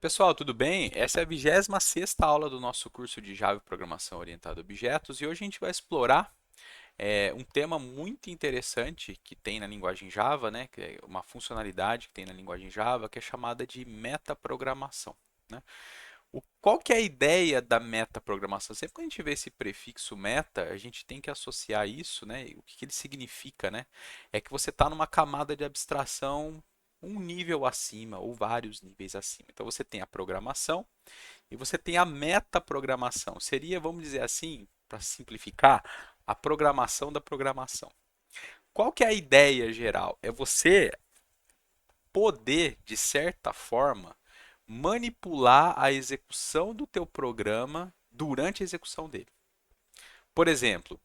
Pessoal, tudo bem? Essa é a 26ª aula do nosso curso de Java e Programação Orientada a Objetos e hoje a gente vai explorar um tema muito interessante que tem na linguagem Java, né? Que é uma funcionalidade que tem na linguagem Java que é chamada de metaprogramação, né? Qual que é a ideia da metaprogramação? Sempre que a gente vê esse prefixo meta, a gente tem que associar isso, né? O que ele significa, né? É que você está numa camada de abstração um nível acima ou vários níveis acima. Então você tem a programação e você tem a metaprogramação. Seria, vamos dizer assim, para simplificar, a programação da programação. Qual que é a ideia geral? É você poder, de certa forma, manipular a execução do teu programa durante a execução dele. Por exemplo,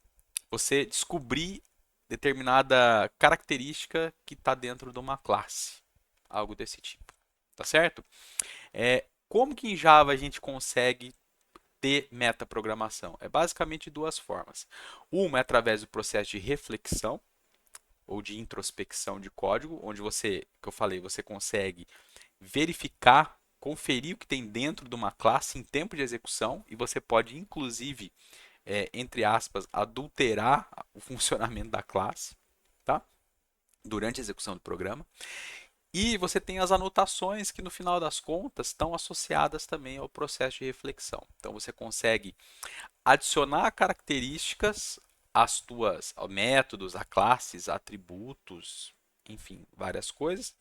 você descobrir determinada característica que está dentro de uma classe, algo desse tipo, tá certo? Como que em Java a gente consegue ter metaprogramação? É basicamente duas formas. Uma é através do processo de reflexão ou de introspecção de código, onde você, que eu falei, você consegue verificar, conferir o que tem dentro de uma classe em tempo de execução e você pode, inclusive, entre aspas, adulterar o funcionamento da classe, tá? Durante a execução do programa. E você tem as anotações que, no final das contas, estão associadas também ao processo de reflexão. Então, você consegue adicionar características às tuas métodos, a classes, atributos, enfim, várias coisas,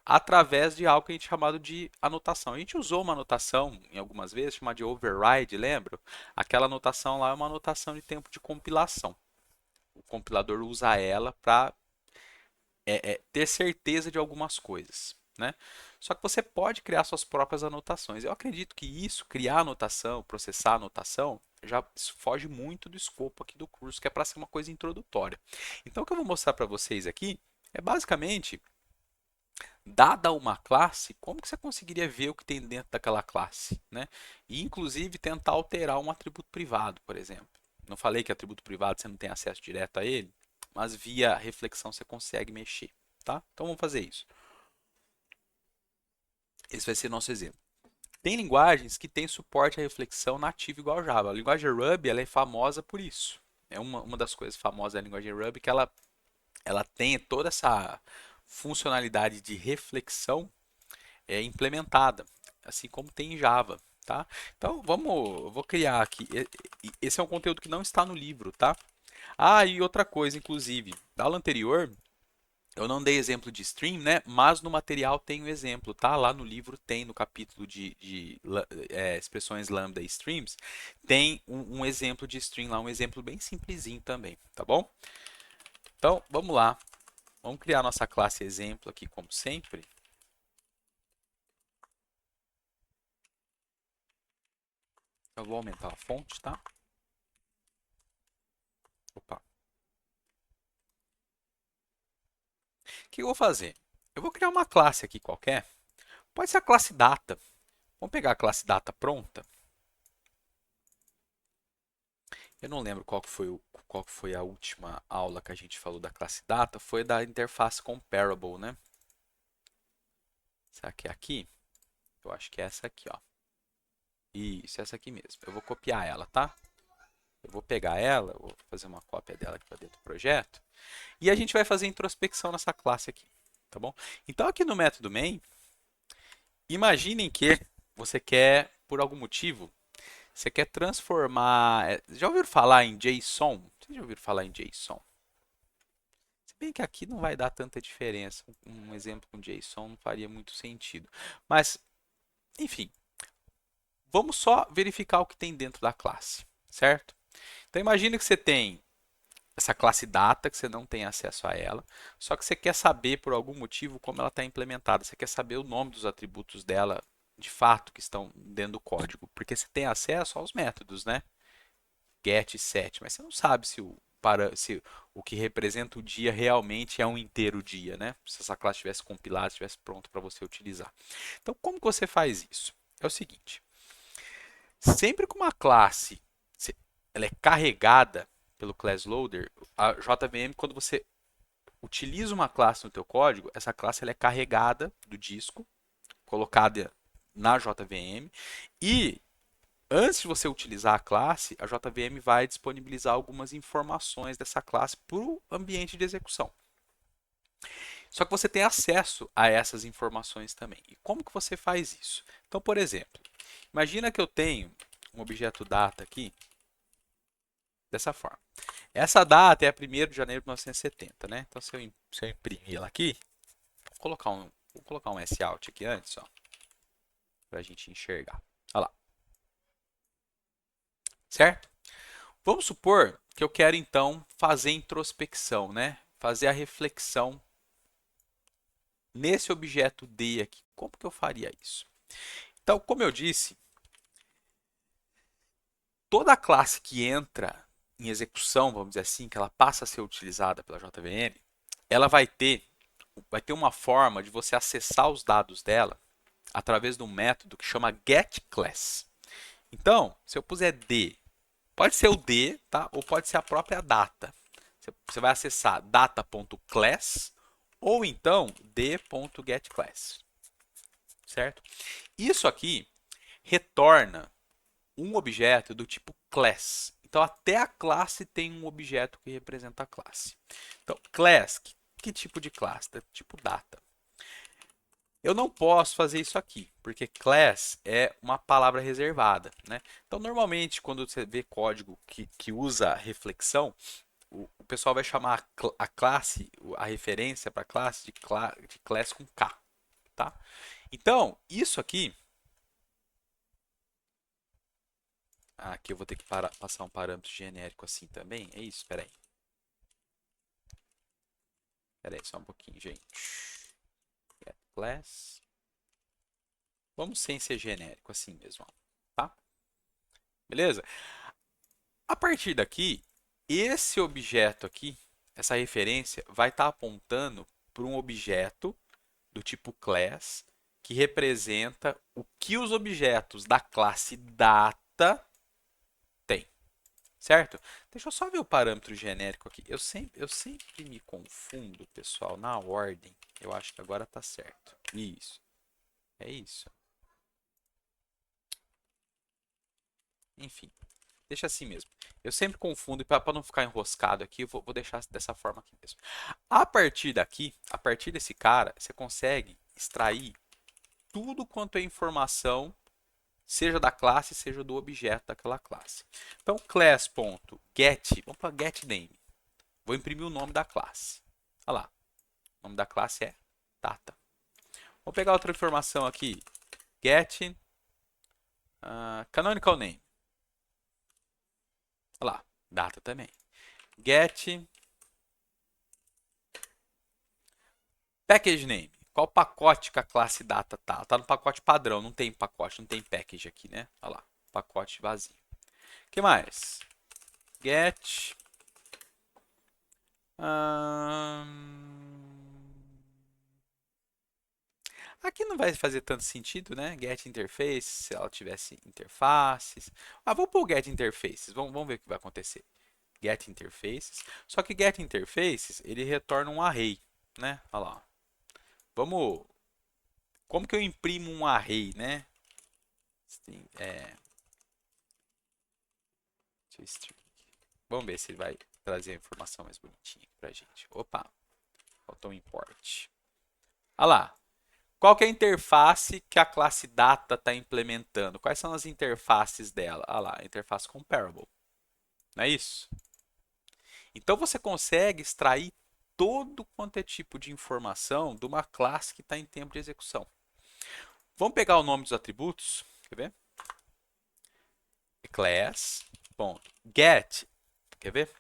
através de algo que a gente chamado de anotação. A gente usou uma anotação em algumas vezes, chamada de override, lembra? Aquela anotação lá é uma anotação de tempo de compilação. O compilador usa ela para ter certeza de algumas coisas, né? Só que você pode criar suas próprias anotações. Eu acredito que isso, criar anotação, processar anotação, já foge muito do escopo aqui do curso, que é para ser uma coisa introdutória. Então, o que eu vou mostrar para vocês aqui é basicamente, dada uma classe, como que você conseguiria ver o que tem dentro daquela classe, né? E, inclusive, tentar alterar um atributo privado, por exemplo. Não falei que atributo privado você não tem acesso direto a ele, mas via reflexão você consegue mexer, tá? Então vamos fazer isso. Esse vai ser nosso exemplo. Tem linguagens que têm suporte à reflexão nativa igual Java. A linguagem Ruby ela é famosa por isso. É uma das coisas famosas da linguagem Ruby que ela tem toda essa funcionalidade de reflexão implementada, assim como tem em Java, tá? Então eu vou criar aqui. Esse é um conteúdo que não está no livro, tá? Ah, e outra coisa, inclusive, da aula anterior eu não dei exemplo de stream, né? Mas no material tem o exemplo, tá? Lá no livro tem, no capítulo de expressões lambda e streams, tem um exemplo de stream lá, um exemplo bem simplesinho também, tá bom? Então, vamos lá. Vamos criar nossa classe exemplo aqui, como sempre. Eu vou aumentar a fonte, tá? Opa. O que eu vou fazer? Eu vou criar uma classe aqui qualquer. Pode ser a classe data. Vamos pegar a classe data pronta. Eu não lembro qual que foi a última aula que a gente falou da classe data. Foi da interface comparable, né? Será que é aqui? Eu acho que é essa aqui, ó. Isso, essa aqui mesmo. Eu vou copiar ela, tá? Eu vou pegar ela, vou fazer uma cópia dela aqui para dentro do projeto. E a gente vai fazer introspecção nessa classe aqui, tá bom? Então aqui no método main, imaginem que você quer, por algum motivo, você quer transformar. Já ouviram falar em JSON? Vocês já ouviram falar em JSON? Se bem que aqui não vai dar tanta diferença. Um exemplo com JSON não faria muito sentido. Mas, enfim, vamos só verificar o que tem dentro da classe, certo? Então imagine que você tem essa classe data, que você não tem acesso a ela, só que você quer saber por algum motivo como ela está implementada. Você quer saber o nome dos atributos dela de fato que estão dentro do código, porque você tem acesso aos métodos, né? Get e set, mas você não sabe se o que representa o dia realmente é um inteiro dia, né? Se essa classe estivesse compilada, estivesse pronto para você utilizar. Então, como que você faz isso? É o seguinte: sempre que uma classe ela é carregada pelo class loader, a JVM, quando você utiliza uma classe no teu código, essa classe ela é carregada do disco, colocada na JVM e antes de você utilizar a classe, a JVM vai disponibilizar algumas informações dessa classe para o ambiente de execução. Só que você tem acesso a essas informações também. E como que você faz isso? Então, por exemplo, imagina que eu tenho um objeto data aqui, dessa forma. Essa data é a 1º de janeiro de 1970, né? Então, se eu imprimir ela aqui, vou colocar um S-out aqui antes, para a gente enxergar. Olha lá. Certo? Vamos supor que eu quero, então, fazer introspecção, né? Fazer a reflexão nesse objeto D aqui. Como que eu faria isso? Então, como eu disse, toda classe que entra em execução, vamos dizer assim, que ela passa a ser utilizada pela JVM, ela vai ter uma forma de você acessar os dados dela através de um método que chama getClass. Então, se eu puser D, pode ser o D, tá? Ou pode ser a própria data. Você vai acessar data.class ou então d.getClass, certo? Isso aqui retorna um objeto do tipo class. Então, até a classe tem um objeto que representa a classe. Então, class, que tipo de classe? Tipo data. Eu não posso fazer isso aqui, porque class é uma palavra reservada, né? Então, normalmente, quando você vê código que usa reflexão, o pessoal vai chamar a classe, a referência para a classe de class com K, tá? Então, isso aqui, aqui eu vou ter que passar um parâmetro genérico assim também, é isso? Espera aí. Espera aí, só um pouquinho, gente. Get class. Vamos sem ser genérico, assim mesmo, tá? Beleza? A partir daqui, esse objeto aqui, essa referência, vai estar apontando para um objeto do tipo class, que representa o que os objetos da classe data têm, certo? Deixa eu só ver o parâmetro genérico aqui. Eu sempre me confundo, pessoal, na ordem. Eu acho que agora está certo. Isso, é isso. Enfim, deixa assim mesmo. Eu sempre confundo, e para não ficar enroscado aqui, eu vou deixar dessa forma aqui mesmo. A partir daqui, a partir desse cara, você consegue extrair tudo quanto é informação, seja da classe, seja do objeto daquela classe. Então, class.get, vamos para getName. Vou imprimir o nome da classe. Olha lá, o nome da classe é data. Vou pegar outra informação aqui, get canonical name. Olha lá, data também. Get package name. Qual pacote que a classe data tá? Tá no pacote padrão, não tem pacote, não tem package aqui, né? Olha lá, pacote vazio. O que mais? Get aqui não vai fazer tanto sentido, né? Get interface, se ela tivesse interfaces. Vou pôr get interfaces, vamos ver o que vai acontecer. Get interfaces. Só que get interfaces, ele retorna um array, né? Olha lá. Vamos. Como que eu imprimo um array, né? Vamos ver se ele vai trazer a informação mais bonitinha pra gente. Opa, faltou um import. Olha lá. Qual que é a interface que a classe data está implementando? Quais são as interfaces dela? Olha lá, interface comparable. Não é isso? Então você consegue extrair todo quanto é tipo de informação de uma classe que está em tempo de execução. Vamos pegar o nome dos atributos. Quer ver? Class.get. Quer ver?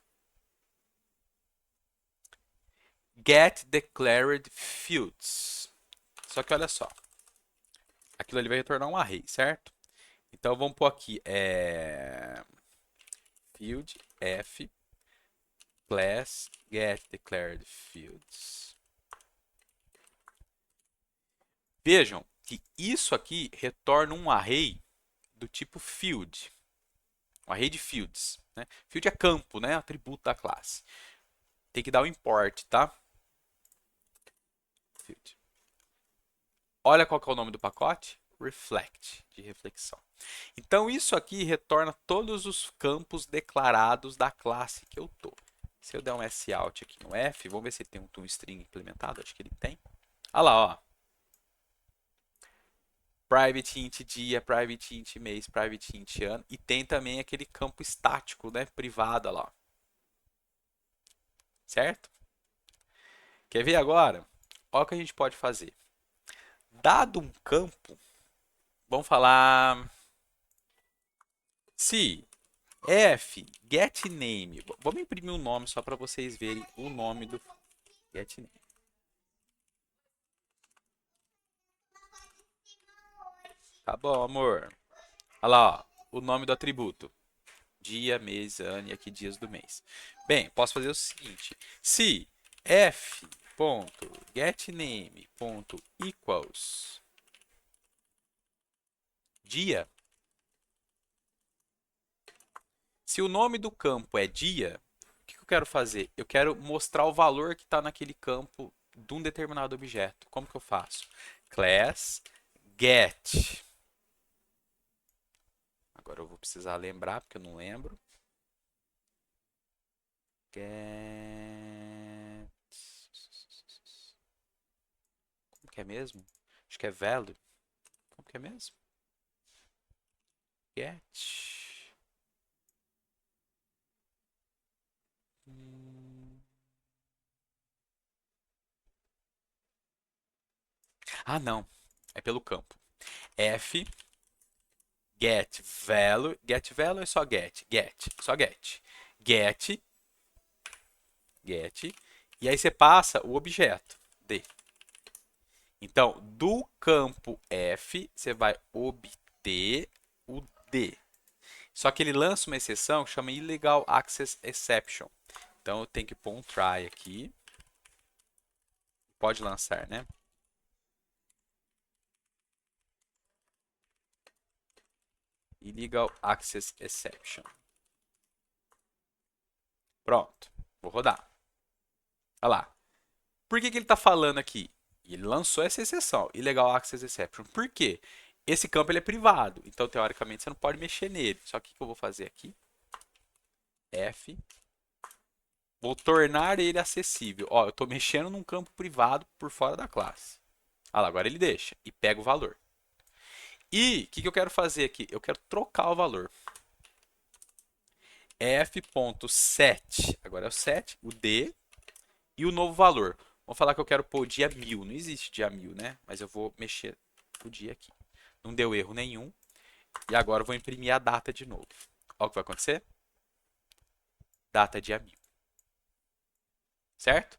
Get declared fields. Só que olha só. Aquilo ali vai retornar um array, certo? Então vamos pôr aqui field f class get declared fields. Vejam que isso aqui retorna um array do tipo field. Um array de fields. Né? Field é campo, né? Atributo da classe. Tem que dar o import, tá? Field. Olha qual que é o nome do pacote. reflect, de reflexão. Então, isso aqui retorna todos os campos declarados da classe que eu tô. Se eu der um sout aqui no F, vamos ver se ele tem um toString implementado, acho que ele tem. Olha lá, ó. Private int dia, private int mês, private int ano. E tem também aquele campo estático, né, privado, olha lá. Certo? Quer ver agora? Olha o que a gente pode fazer. Dado um campo, vamos falar se f getName, vamos imprimir um nome só para vocês verem o nome do getName. Tá bom, amor. Olha lá, ó, o nome do atributo. Dia, mês, ano e aqui dias do mês. Bem, posso fazer o seguinte. Se f.getName.equals dia, se o nome do campo é dia, o que eu quero fazer? Eu quero mostrar o valor que está naquele campo de um determinado objeto. Como que eu faço? Class get. Agora eu vou precisar lembrar, porque eu não lembro. Get. Como que é mesmo? Acho que é value. Como que é mesmo? Get. Ah, não. É pelo campo. F get value. Get value é só get. Get. Só get. Get. Get. E aí você passa o objeto. D. Então, do campo F, você vai obter o D. Só que ele lança uma exceção que chama Illegal Access Exception. Então, eu tenho que pôr um try aqui. Pode lançar, né? Illegal Access Exception. Pronto. Vou rodar. Olha lá. Por que ele está falando aqui? Ele lançou essa exceção, Illegal Access Exception. Por quê? Esse campo ele é privado, então teoricamente você não pode mexer nele. Só que o que eu vou fazer aqui? F. Vou tornar ele acessível. Ó, eu estou mexendo num campo privado por fora da classe. Ah lá, agora ele deixa e pega o valor. E o que eu quero fazer aqui? Eu quero trocar o valor. F.set, agora é o set, o D e o novo valor. Vamos falar que eu quero pôr o dia 1000. Não existe dia 1000, né? Mas eu vou mexer o dia aqui. Não deu erro nenhum. E agora eu vou imprimir a data de novo. Olha o que vai acontecer. Data dia 1000. Certo?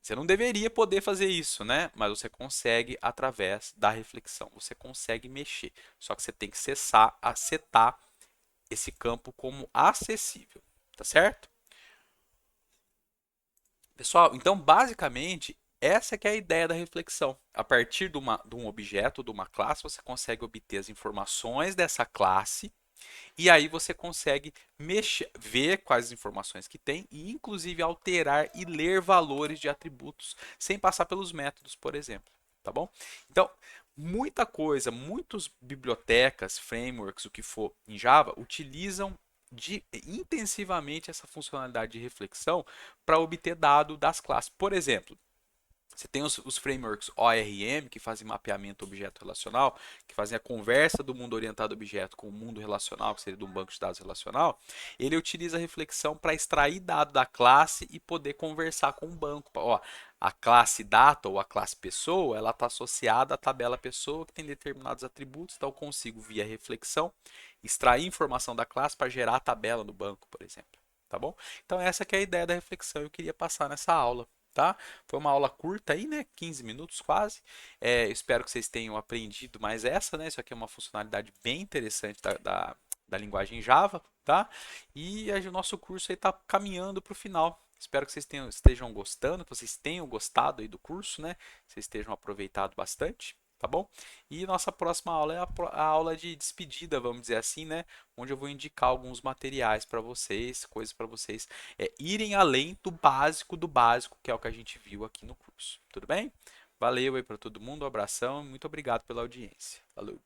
Você não deveria poder fazer isso, né? Mas você consegue através da reflexão. Você consegue mexer. Só que você tem que setar esse campo como acessível. Tá certo? Pessoal, então basicamente essa que é a ideia da reflexão. A partir de um objeto, de uma classe, você consegue obter as informações dessa classe e aí você consegue mexer, ver quais informações que tem e inclusive alterar e ler valores de atributos sem passar pelos métodos, por exemplo. Tá bom? Então, muita coisa, muitas bibliotecas, frameworks, o que for em Java, utilizam intensivamente essa funcionalidade de reflexão para obter dado das classes. Por exemplo, você tem os frameworks ORM, que fazem mapeamento objeto relacional, que fazem a conversa do mundo orientado a objeto com o mundo relacional, que seria de um banco de dados relacional. Ele utiliza a reflexão para extrair dado da classe e poder conversar com o banco. Ó, a classe data ou a classe pessoa, ela está associada à tabela pessoa, que tem determinados atributos, então eu consigo, via reflexão, extrair informação da classe para gerar a tabela do banco, por exemplo. Tá bom? Então essa que é a ideia da reflexão, eu queria passar nessa aula. Tá? Foi uma aula curta aí, né? 15 minutos quase. Espero que vocês tenham aprendido mais essa, né? Isso aqui é uma funcionalidade bem interessante da linguagem Java, tá? E o nosso curso aí está caminhando para o final. Espero que vocês estejam gostando, que vocês tenham gostado aí do curso, né? Que vocês estejam aproveitado bastante, tá bom? E nossa próxima aula é a aula de despedida, vamos dizer assim, né? Onde eu vou indicar alguns materiais para vocês, coisas para vocês irem além do básico, que é o que a gente viu aqui no curso. Tudo bem? Valeu aí para todo mundo, um abração, muito obrigado pela audiência. Valeu!